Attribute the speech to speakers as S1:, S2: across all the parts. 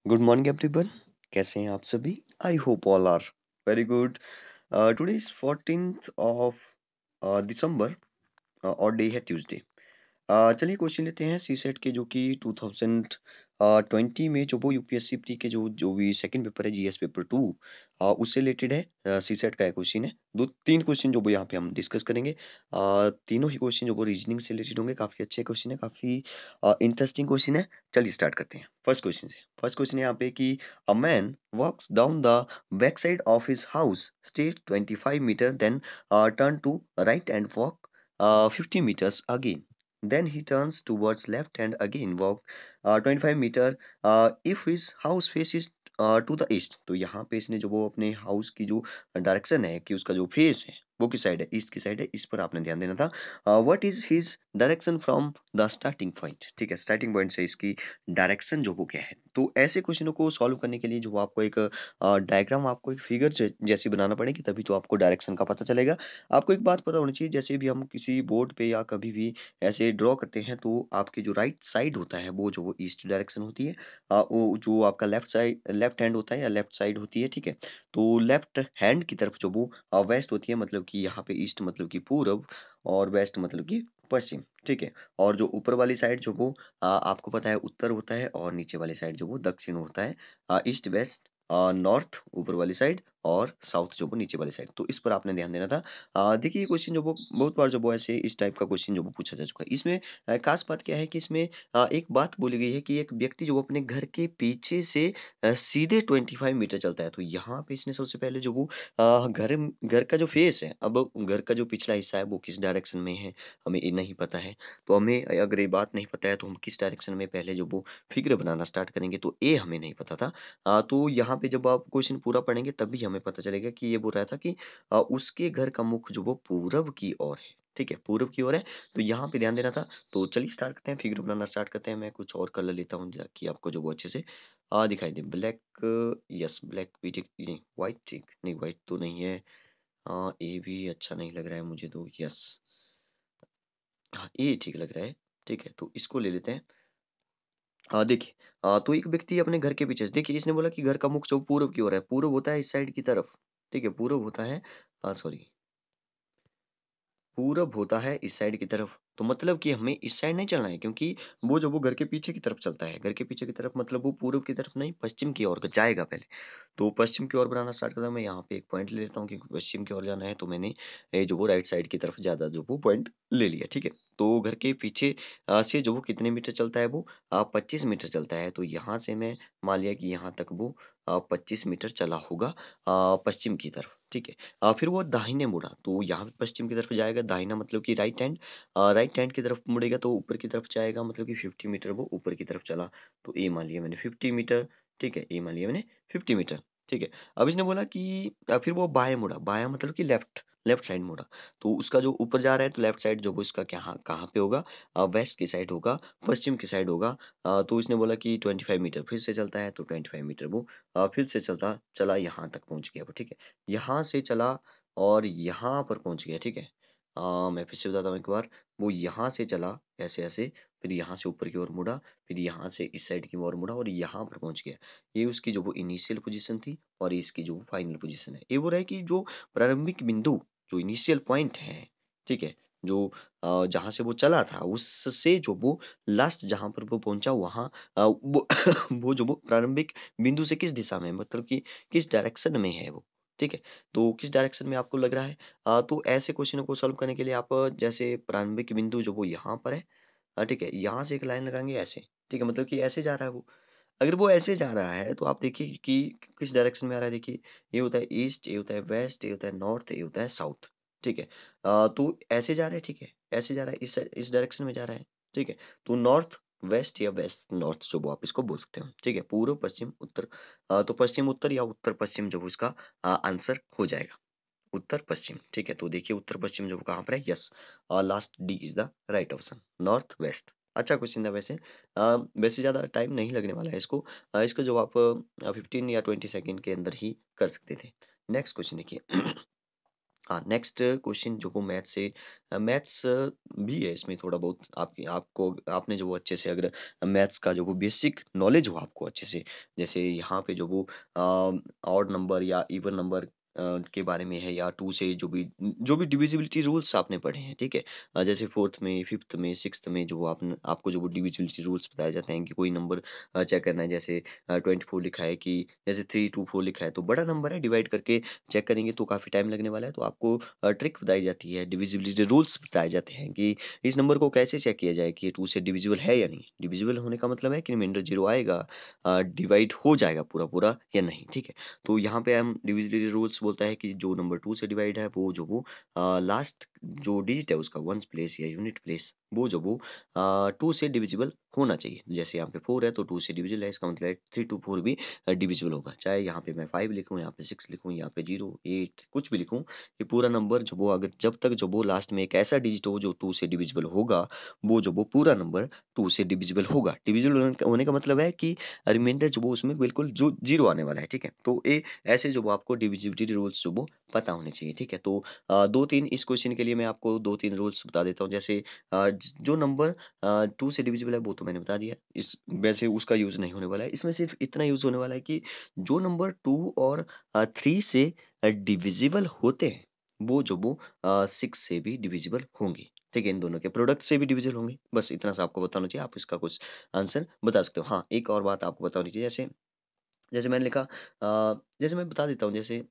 S1: Good morning everyone. कैसे हैं आप सभी? I hope all are very good. Today is 14th of December और डे है ट्यूसडे। चलिए क्वेश्चन लेते हैं सी सेट के, जो कि 2020 में जो वो यूपीएससी प्री के जो जो भी सेकंड पेपर है, जीएस पेपर 2, उससे रिलेटेड है। सी सेट का क्वेश्चन है। दो तीन क्वेश्चन जो वो यहाँ पे हम डिस्कस करेंगे। तीनों ही क्वेश्चन जो वो रीजनिंग से रिलेटेड होंगे। काफी अच्छे क्वेश्चन है, काफी इंटरेस्टिंग क्वेश्चन है। चलिए स्टार्ट करते हैं फर्स्ट क्वेश्चन से। फर्स्ट क्वेश्चन यहाँ पे कि a man walks down the back side of his house, stay 25 meter, then turn to right and walk 50 meters again. Then he turns towards left and again walk 25 meter if his house faces to the east. तो यहाँ पे इसने जो वो अपने house की जो direction है, कि उसका जो फेस है वो किस साइड है, ईस्ट की साइड है। इस पर आपने ध्यान देना था। What is his direction from the starting point? ठीक है, स्टार्टिंग पॉइंट से इसकी डायरेक्शन जो वो क्या है। तो ऐसे क्वेश्चनों को सॉल्व करने के लिए जो आपको एक डायग्राम, आपको एक फिगर जैसी बनाना पड़ेगी, तभी तो आपको डायरेक्शन का पता चलेगा। आपको एक बात पता होनी चाहिए, जैसे भी हम किसी बोर्ड पे या कभी भी ऐसे ड्रॉ करते हैं, तो आपकी जो राइट साइड होता है वो जो वो ईस्ट डायरेक्शन होती है। वो जो आपका लेफ्ट हैंड होता है या लेफ्ट साइड होती है, ठीक है। तो लेफ्ट हैंड की तरफ जो वो वेस्ट होती है, मतलब कि यहाँ पे ईस्ट मतलब कि पूर्व, और वेस्ट मतलब कि पश्चिम, ठीक है। और जो ऊपर वाली साइड जो वो आपको पता है उत्तर होता है, और नीचे वाली साइड जो वो दक्षिण होता है। ईस्ट वेस्ट नॉर्थ ऊपर वाली साइड, और साउथ जो वो नीचे वाली साइड। तो इस पर आपने ध्यान देना था। देखिए ये क्वेश्चन जो वो बहुत बार जो वो ऐसे इस टाइप का क्वेश्चन जो वो पूछा जा चुका है। इसमें खास बात क्या है कि इसमें एक बात बोली गई है कि एक व्यक्ति जो वो अपने घर के पीछे से सीधे 25 मीटर चलता है। तो यहाँ पे इसने सबसे पहले जो वो घर घर का जो फेस है, अब घर का जो पिछला हिस्सा है वो किस डायरेक्शन में है, हमें ये नहीं पता है। तो हमें अगर ये बात नहीं पता है, तो हम किस डायरेक्शन में पहले जो वो फिगर बनाना स्टार्ट करेंगे, तो ये हमें नहीं पता था। तो यहाँ पे जब आप क्वेश्चन पूरा पढ़ेंगे तभी हमें पता चलेगा कि ये बोल रहा था कि उसके घर का मुख जो वो पूरब की ओर है, ठीक है, पूरब की ओर है। तो यहाँ पे ध्यान देना था। तो चलिए स्टार्ट करते हैं, फिगर बनाना स्टार्ट करते हैं। मैं कुछ और कलर लेता हूँ ताकि आपको जो वो अच्छे से दिखाई दे। ब्लैक, यस ब्लैक भी ठीक नहीं, व्हाइट ठीक नहीं, व्हाइट तो नहीं है। ये भी अच्छा नहीं लग रहा है मुझे, तो यस, हाँ ये ठीक लग रहा है। ठीक है, तो इसको ले लेते हैं। देखिए, तो एक व्यक्ति अपने घर के पीछे से, देखिए इसने बोला कि घर का मुख जो पूर्व की ओर है, पूर्व होता है इस साइड की तरफ, ठीक है, पूर्व होता है, सॉरी, पूरब होता है इस साइड की तरफ। तो मतलब कि हमें इस साइड नहीं चलना है, क्योंकि वो जब वो घर के पीछे की तरफ चलता है, घर के पीछे की तरफ मतलब वो पूर्व की तरफ नहीं, पश्चिम की ओर जाएगा पहले। तो पश्चिम की ओर बनाना स्टार्ट करता हूँ। मैं यहाँ पे एक पॉइंट ले लेता हूँ, क्योंकि पश्चिम की ओर जाना है, तो मैंने ये जो वो राइट साइड की तरफ ज्यादा जो वो पॉइंट ले लिया, ठीक है। तो घर के पीछे से जो वो कितने मीटर चलता है, वो 25 मीटर चलता है। तो यहाँ से मैं मान लिया कि यहाँ तक वो 25 मीटर चला होगा पश्चिम की तरफ, ठीक है। फिर वो दाहिने मुड़ा, तो यहाँ पे पश्चिम की तरफ जाएगा, दाहिना मतलब कि राइट हैंड, राइट हैंड की तरफ मुड़ेगा तो ऊपर की तरफ जाएगा, मतलब कि 50 मीटर वो ऊपर की तरफ चला। तो ये मान लिया मैंने 50 मीटर, ठीक है, ये मान लिया मैंने 50 मीटर, ठीक है। अब इसने बोला कि फिर वो बाएं मुड़ा, बायां मतलब कि लेफ्ट, लेफ्ट साइड मुड़ा। तो उसका जो ऊपर जा रहा है, तो लेफ्ट साइड जो वो इसका क्या कहाँ पे होगा, वेस्ट की साइड होगा, पश्चिम की साइड होगा। तो इसने बोला कि 25 मीटर फिर से चलता है, तो 25 मीटर वो फिर से चलता चला, यहाँ तक पहुंच गया वो, ठीक है। यहाँ से चला और यहाँ पर पहुंच गया, ठीक है। मैं फिर से बताता हूँ एक बार। वो यहाँ से चला ऐसे ऐसे, फिर यहाँ से ऊपर की ओर मुड़ा, फिर यहाँ से इस साइड की ओर मुड़ा, और यहाँ पर पहुंच गया। ये उसकी जो वो इनिशियल पोजीशन थी, और ये इसकी जो फाइनल पोजीशन है। ये वो रहा कि जो प्रारंभिक बिंदु, जो इनिशियल पॉइंट है, ठीक है, जो जहां से वो चला था, उससे जो वो लास्ट जहां पर वो पहुंचा, वहां वो वो जो वो प्रारंभिक बिंदु से किस दिशा में है, मतलब कि किस डायरेक्शन में है वो, ठीक है। तो किस डायरेक्शन में आपको लग रहा है। तो ऐसे क्वेश्चन को सॉल्व करने के लिए आप जैसे प्रारंभिक बिंदु जो वो यहाँ पर है, ठीक है, यहाँ से एक लाइन लगाएंगे ऐसे, ठीक है, मतलब कि ऐसे जा रहा है वो। अगर वो ऐसे जा रहा है, तो आप देखिए कि किस डायरेक्शन में आ रहा है। देखिए, ये होता है ईस्ट, ये होता है वेस्ट, ये होता है नॉर्थ, ये होता है साउथ, ठीक है। तो ऐसे जा रहा है, ठीक है, ऐसे जा रहा है, इस डायरेक्शन में जा रहा है, ठीक है। तो नॉर्थ वेस्ट या वेस्ट नॉर्थ जो वो आप इसको बोल सकते हो, ठीक है, पूर्व पश्चिम उत्तर। तो पश्चिम उत्तर या उत्तर पश्चिम जो वो इसका आंसर हो जाएगा, उत्तर पश्चिम, ठीक है। तो देखिए उत्तर पश्चिम जो कहाँ पर है, yes, last D is the right option, north west. अच्छा क्वेश्चन था वैसे। वैसे ज्यादा टाइम नहीं लगने वाला है इसको। इसका जवाब 15 या 20 सेकंड के अंदर ही कर सकते थे। नेक्स्ट क्वेश्चन देखिए। हाँ, नेक्स्ट क्वेश्चन जो वो मैथ्स से मैथ्स भी है इसमें थोड़ा बहुत आपकी आपको आपने जो वो अच्छे से अगर मैथ्स का जो वो बेसिक नॉलेज हो आपको अच्छे से, जैसे यहाँ पे जो वो ऑड नंबर या इवन नंबर के बारे में है, या टू से जो भी डिविजिबिलिटी रूल्स आपने पढ़े हैं, ठीक है। जैसे फोर्थ में, फिफ्थ में, सिक्स्थ में जो वो आपको जो वो डिविजिबिलिटी रूल्स बताए जाते हैं कि कोई नंबर चेक करना है, जैसे 24 लिखा है कि जैसे 324 लिखा है तो बड़ा नंबर है, डिवाइड करके चेक करेंगे तो काफ़ी टाइम लगने वाला है, तो आपको ट्रिक बताई जाती है, डिविजिबिलिटी रूल्स बताए जाते हैं कि इस नंबर को कैसे चेक किया जाए कि ये 2 से डिविजिबल है या नहीं। डिविजिबल होने का मतलब है कि रिमाइंडर 0 आएगा, डिवाइड हो जाएगा पूरा-पूरा या नहीं, ठीक है। तो यहाँ पे हम डिविजिबिलिटी रूल्स बोलता है कि जो नंबर 2 से डिवाइड है वो लास्ट जो डिजिट है उसका वन्स प्लेस या यूनिट प्लेस वो 2 से डिविजिबल होना चाहिए। जैसे यहाँ पे 4 है तो 2 से डिविजिबल है, इसका मतलब है 3 to 4 भी डिविजिबल होगा। चाहे यहाँ पे मैं 5 लिखूँ, यहाँ पे 6 लिखूँ, यहाँ पे 0, 8 कुछ भी लिखूँ, ये पूरा नंबर जो वो अगर जब तक जो वो लास्ट में एक ऐसा डिजिट हो जो 2 से डिविजिबल होगा, वो जो वो पूरा नंबर 2 से डिविजिबल होगा। डिविजिबल होने का मतलब है कि रिमाइंडर जो वो उसमें बिल्कुल जो 0 आने वाला है, ठीक है। तो ये ऐसे जो वो आपको डिविजिबिलिटी रूल्स जो वो पता होने चाहिए, ठीक है। तो 2-3 इस क्वेश्चन के लिए मैं आपको 2-3 रूल्स बता देता हूँ। जैसे जो नंबर 2 से डिविजिबल है वो तो मैंने बता दिया। इस वैसे उसका यूज़ नहीं होने वाला है। इसमें सिर्फ इतना यूज़ होने वाला है कि जो नंबर 2 और 3 से डिविजिबल होते हैं, वो 6 से भी डिविजिबल होंगे। ठीक है? इन दोनों के प्रोडक्ट से भी डिविजिबल होंगे। बस इतना सा आपको बताना चाहिए। आप इसका कुछ आंसर बता सकते हो। हाँ, एक और बात आपको बतानी चाहिए। जैसे जैसे मैंने लिखा जैसे मैं बता देता हूँ। जैसे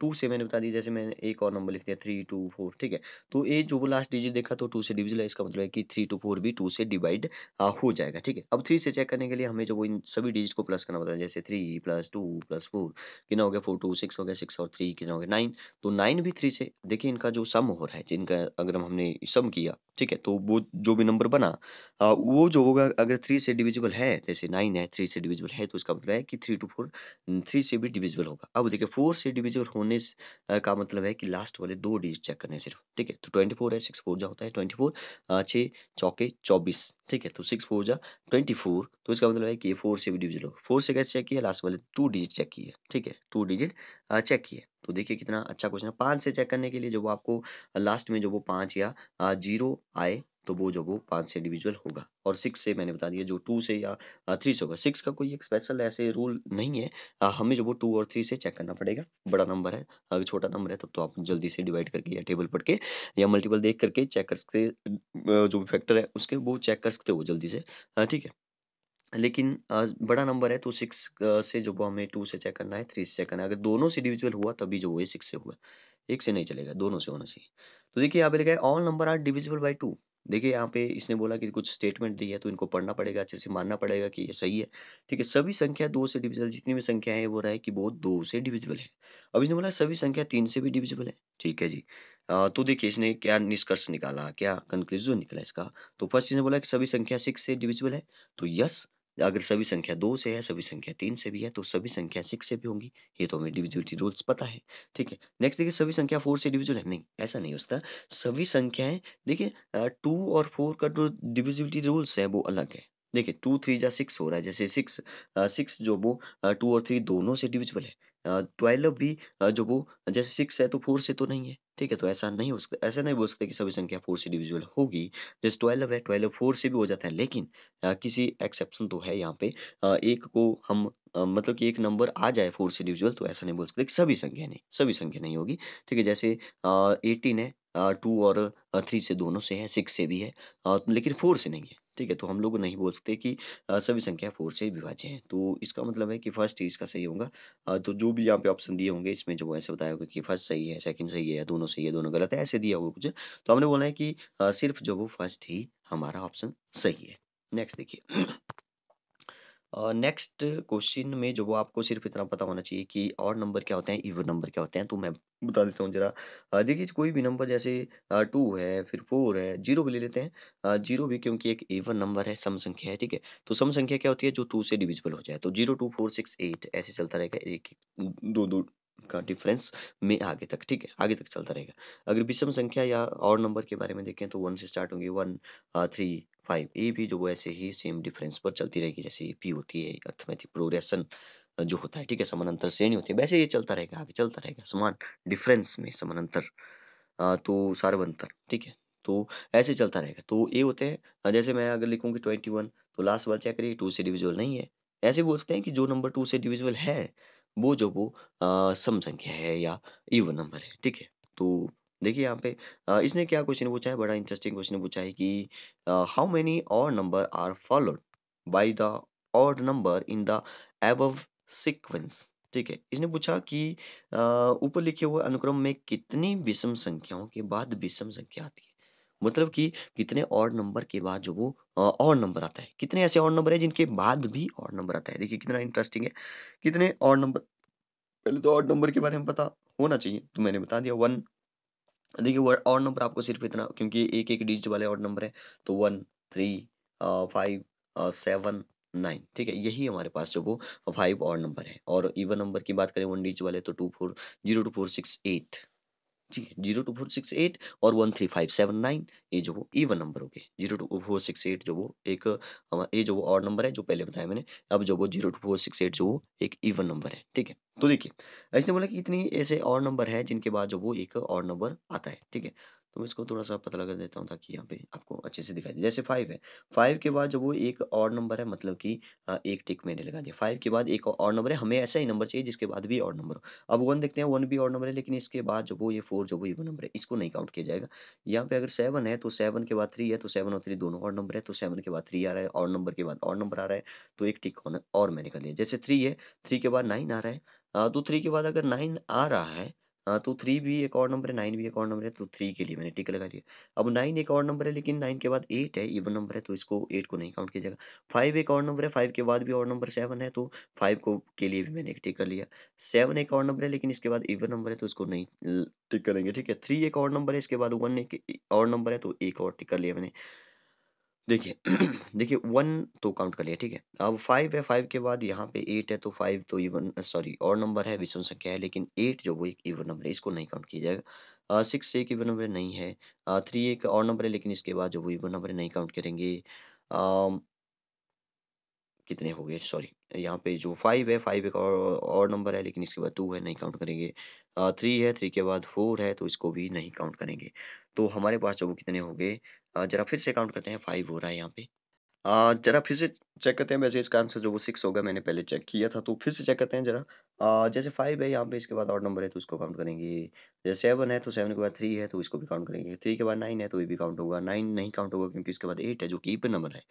S1: 2 से मैंने बता दिया, जैसे मैंने एक और नंबर लिख दिया 3, 2, 4, ठीक है? तो ये जो वो लास्ट डिजिट देखा तो 2 से डिविजिबल है, इसका मतलब है कि 3 to 4 भी 2 से डिवाइड हो जाएगा, ठीक है? अब 3 से चेक करने के लिए हमें जो वो इन सभी डिजिट को प्लस करना पड़ता है, जैसे 3 + 2 + 4 कितना हो गया 4, 2 6 हो गया, 6 और 3 कितना हो गया 9। तो 9 भी 3 से देखिए इनका जो सम हो रहा है, जिनका अगर हमने सम किया, ठीक है? तो वो जो भी नंबर बना वो जो होगा अगर 3 से डिविजिबल है, जैसे 9 है 3 से डिविजिबल है तो इसका मतलब है कि 3 to 4 3 से भी डिविजिबल होगा। अब देखिए 4 से डिविजिबल होने का मतलब है कि लास्ट वाले 2 डिजिट चेक करने हैं सिर्फ, ठीक है? तो 24 है, 6 4 जा होता है 24 6 चौके 24, ठीक है? तो 6 4 जा 24, तो इसका मतलब है कि ये 4 से भी डिविजिबल होगा। 4 से कैसे चेक किया? लास्ट वाले 2 डिजिट चेक किए, ठीक है? 2 डिजिट चेक किए। तो देखिए कितना अच्छा क्वेश्चन है। 5 से चेक करने के लिए जो वो आपको लास्ट में जो वो 5 या 0 आए तो वो जो वो 5 से डिविजिबल होगा। और 6 से मैंने बता दिया जो 2 से या 3 से होगा। 6 का कोई एक स्पेशल ऐसे रूल नहीं है। हमें जो वो 2 और 3 से चेक करना पड़ेगा। बड़ा नंबर है, अगर छोटा नंबर है तब तो आप जल्दी से डिवाइड करके या टेबल पढ़ के या मल्टीपल देख करके चेक कर सकते जो फैक्टर है उसके वो चेक कर सकते हो जल्दी से, ठीक है। लेकिन बड़ा नंबर है तो 6 से जो वो हमें 2 से चेक करना है, 3 से चेक करना है। अगर दोनों से डिविजिबल हुआ तभी जो वो ये 6 से हुआ। 1 से नहीं चलेगा, दोनों से होना चाहिए। तो देखिए यहाँ पे लिखा है all number are divisible by 2। देखिए यहाँ पे इसने बोला कि कुछ स्टेटमेंट दी है तो इनको पढ़ना पड़ेगा, अच्छे से मानना पड़ेगा कि ये सही है। ठीक है, सभी संख्या 2 से डिविजिबल, जितनी भी संख्या है वो रहा है कि वो 2 से डिविजिबल है। अब इसने बोला सभी संख्या 3 से भी डिविजिबल है। ठीक है जी। तो देखिए इसने क्या निष्कर्ष निकाला, क्या कंक्लूजन निकला इसका। तो फर्स्ट इसने बोला कि सभी संख्या 6 से डिविजिबल है। तो यस, अगर सभी संख्या 2 से है, सभी संख्या 3 से भी है, तो सभी संख्या 6 से भी होंगी। ये तो हमें डिविजिबिलिटी रूल्स पता है। ठीक है। नेक्स्ट देखिए सभी संख्या 4 से डिविजिबल है। नहीं, ऐसा नहीं हो सकता। सभी संख्याएँ देखिए 2 और 4 का जो डिविजिबिलिटी रूल्स है वो अलग है। देखिए 2 3 जा 6 हो रहा है, जैसे 6 जो वो 2 और 3 दोनों से डिविजिबल है। 12 भी जो वो जैसे 6 है तो 4 से तो नहीं है। ठीक है, तो ऐसा नहीं हो सकता, ऐसा नहीं बोल सकते कि सभी संख्या 4 से डिविजिबल होगी। जैसे 12 है, 12 4 से भी हो जाता है, लेकिन किसी एक्सेप्शन तो है यहाँ पे। एक को हम मतलब कि एक नंबर आ जाए 4 से डिविजिबल तो ऐसा नहीं बोल सकते कि सभी संख्या नहीं होगी। ठीक है, जैसे 18 है, 2 और 3 से दोनों से है, 6 से भी है, लेकिन 4 से नहीं है। ठीक है, तो हम लोग नहीं बोल सकते कि सभी संख्या 4 से विभाज्य हैं। तो इसका मतलब है कि फर्स्ट ही इसका सही होगा। तो जो भी यहाँ पे ऑप्शन दिए होंगे इसमें जो ऐसे बताया होगा कि फर्स्ट सही है, सेकंड सही है, दोनों सही है, दोनों गलत है, ऐसे दिया होगा कुछ। तो हमने बोला है कि सिर्फ जो वो फर्स्ट ही हमारा ऑप्शन सही है। नेक्स्ट देखिए। नेक्स्ट क्वेश्चन में जो वो आपको सिर्फ इतना पता होना चाहिए कि ऑड नंबर क्या होते हैं, इवन नंबर क्या होते हैं, तो मैं बता देता हूँ जरा। देखिए कोई भी नंबर जैसे 2 है, फिर 4 है, 0 भी ले लेते हैं। 0 भी क्योंकि एक इवन नंबर है, सम संख्या है, ठीक है। तो सम संख्या क्या होती है, जो 2 से डिविजिबल हो जाए। तो 0 2 4 6 8 ऐसे चलता रहेगा, एक दो दो का डिफरेंस में आगे तक, ठीक है, आगे तक चलता रहेगा। अगर विषम संख्या या और नंबर के बारे में देखें तो 1 से स्टार्ट होंगे, 1 3 5, ये भी जो वो ऐसे ही सेम डिफरेंस पर चलती रहेगी, जैसे पी होती है अर्थमेटिक प्रोग्रेशन। जो होता है, ठीक है, समानांतर श्रेणी होती है, वैसे ये चलता रहेगा, आगे चलता रहेगा, समान डिफरेंस में समानांतर, तो सारवंतर, ठीक है, तो ऐसे चलता रहेगा। तो ये होते हैं, जैसे मैं अगर लिखूँ कि 21, तो लास्ट बार चेक करिए 2 से डिविजिबल नहीं है। ऐसे बोलते हैं कि जो नंबर 2 से डिविजिबल है वो सम संख्या है या इवन नंबर है, ठीक है। तो देखिए यहाँ पे इसने क्या क्वेश्चन पूछा है, बड़ा इंटरेस्टिंग क्वेश्चन पूछा है कि how many odd number are followed by the odd number in the above sequence, ठीक है। इसने पूछा कि अ, ऊपर लिखे हुए अनुक्रम में कितनी विषम संख्याओं के बाद विषम संख्या आती है, मतलब कि कितने ऑड नंबर के बाद जो वो ऑड नंबर आता है, कितने ऐसे ऑड नंबर है जिनके बाद भी ऑड नंबर आता है। देखिए कितना इंटरेस्टिंग है, कितने ऑड नंबर, पहले तो ऑड नंबर के बारे में पता होना चाहिए, तो मैंने बता दिया वन। देखिए वो ऑड नंबर आपको सिर्फ इतना, क्योंकि एक एक डिजिट वाले ऑड नंबर है, तो 1, 3, 5, 7, 9, ठीक है, यही हमारे पास जो वो 5 ऑड नंबर है। और इवन नंबर की बात करें वन डिजिट वाले, तो 2, 4, 0, 2, 4, 6, 8, ठीक है, 0, 2, 4, 6, 8 और 1, 3, 5, 7, 9, ये जो वो इवन नंबर हो गए। 0, 2, 4, 6, 8 जो वो एक ये जो वो ऑड नंबर है जो पहले बताया मैंने। अब जो वो 0, 2, 4, 6, 8 जो वो एक इवन नंबर है, ठीक है। तो देखिए इसने बोला कि इतनी ऐसे ऑड नंबर है जिनके बाद जो वो एक ऑड नंबर आता है, ठीक है। तो मैं इसको थोड़ा सा पता लगा देता हूँ ताकि यहाँ पे आपको अच्छे से दिखाई दे। जैसे 5 है, 5 के बाद जो वो एक ऑड नंबर है, मतलब कि एक टिक मैंने लगा दिया। 5 के बाद एक ऑड नंबर है, हमें ऐसा ही नंबर चाहिए जिसके बाद भी ऑड नंबर हो। अब 1 देखते हैं, 1 भी ऑड नंबर है, लेकिन इसके बाद जो वो ये 4 जो वो इवन नंबर है, इसको नहीं काउंट किया जाएगा। यहाँ पे अगर 7 है, तो 7 के बाद 3 है, तो 7 और 3 दोनों ऑड नंबर है, तो 7 के बाद 3 आ रहा है, ऑड नंबर के बाद ऑड नंबर आ रहा है, तो एक टिक और मैंने कर लिया। जैसे 3 है, 3 के बाद 9 आ रहा है, तो 3 के बाद अगर 9 आ रहा है, तो 3 भी एक और नंबर है, 9 भी एक और नंबर है, तो 3 के लिए मैंने टिक लगा दिया। अब 9 एक और नंबर है, लेकिन 9 के बाद 8 है, इवन नंबर है, तो इसको 8 को नहीं काउंट किया जाएगा। 5 एक और नंबर है, 5 के बाद भी और नंबर 7 है, तो 5 को के लिए भी मैंने एक टिक कर लिया। 7 एक और नंबर है, लेकिन इसके बाद इवन नंबर है, तो इसको नहीं टिक करेंगे, ठीक है। 3 एक और नंबर है, इसके बाद 1 एक और नंबर है, तो एक और टिक कर लिया मैंने। देखिए देखिए 1 तो काउंट कर लिया, ठीक है। अब 5 है, 5 के बाद यहाँ पे 8 है, तो 5 तो इवन सॉरी और नंबर है, विषम संख्या है, लेकिन 8 जो वो एक इवन नंबर है, इसको नहीं काउंट किया जाएगा। 6 एक इवन नंबर नहीं है। 3 एक और नंबर है, लेकिन इसके बाद जो वो इवन नंबर है, नहीं काउंट करेंगे। अम, कितने हो गए, सॉरी, यहाँ पे जो 5 है, 5 एक और नंबर है, लेकिन इसके बाद 2 है, नहीं काउंट करेंगे। 3 है, 3 के बाद 4 है, तो इसको भी नहीं काउंट करेंगे। तो हमारे पास जो वो कितने हो गए, जरा फिर से काउंट करते हैं। 5 हो रहा है यहाँ पे। जरा फिर से चेक करते हैं, वैसे इसका आंसर जो वो 6 होगा, मैंने पहले चेक किया था, तो फिर से चेक करते हैं जरा। जैसे 5 है यहाँ पे, इसके बाद ऑड नंबर है, तो इसको काउंट करेंगे। जैसे 7 है, तो 7 के बाद 3 है, तो इसको भी काउंट करेंगे। 3 के बाद 9 है, तो ये भी काउंट होगा। 9 नहीं काउंट होगा, क्योंकि इसके बाद 8 है, जो कि इवन नंबर है।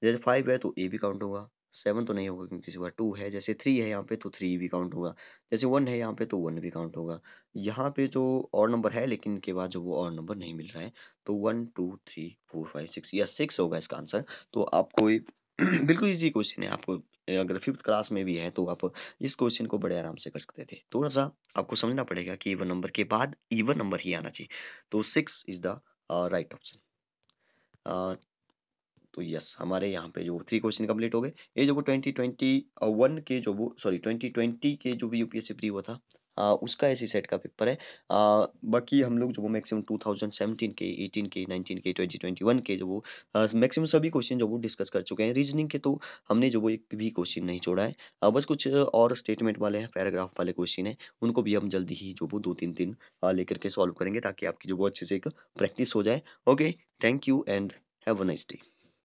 S1: जैसे 5 है, तो ए भी काउंट होगा। 7 तो नहीं होगा, क्योंकि इसके बाद 2 है। जैसे 3 है यहाँ पे, तो 3 भी काउंट होगा। जैसे 1 है यहाँ पे, तो 1 भी काउंट होगा। यहाँ पे जो ऑड नंबर है, लेकिन इनके बाद जो वो ऑड नंबर नहीं मिल रहा है, तो 1, 2, 3, 4, 5, 6 या 6 होगा इसका आंसर। तो आपको एक बिल्कुल इजी क्वेश्चन है। आपको अगर फिफ्थ क्लास में भी है, तो आप इस क्वेश्चन को बड़े आराम से कर सकते थे। थोड़ा सा आपको समझना पड़ेगा कि इवन नंबर के बाद इवन नंबर ही आना चाहिए, तो 6 इज द राइट ऑप्शन। तो यस, हमारे यहाँ पे जो 3 क्वेश्चन कंप्लीट हो गए। ये जो वो 2021 के जो वो सॉरी 2020 के जो भी यूपीएससी प्री हुआ था, उसका ऐसी सेट का पेपर है। बाकी हम लोग जो वो मैक्सिमम 2017 के, 18 के, 19 के, 2021 के जो वो मैक्सिमम सभी क्वेश्चन जो वो डिस्कस कर चुके हैं। रीजनिंग के तो हमने जो वो एक भी क्वेश्चन नहीं छोड़ा है। बस कुछ और स्टेटमेंट वाले हैं, पैराग्राफ वाले क्वेश्चन हैं, उनको भी हम जल्दी ही जो वो 2-3 दिन लेकर के सॉल्व करेंगे, ताकि आपकी जो वो अच्छे से एक प्रैक्टिस हो जाए। Okay, thank you and have a nice day.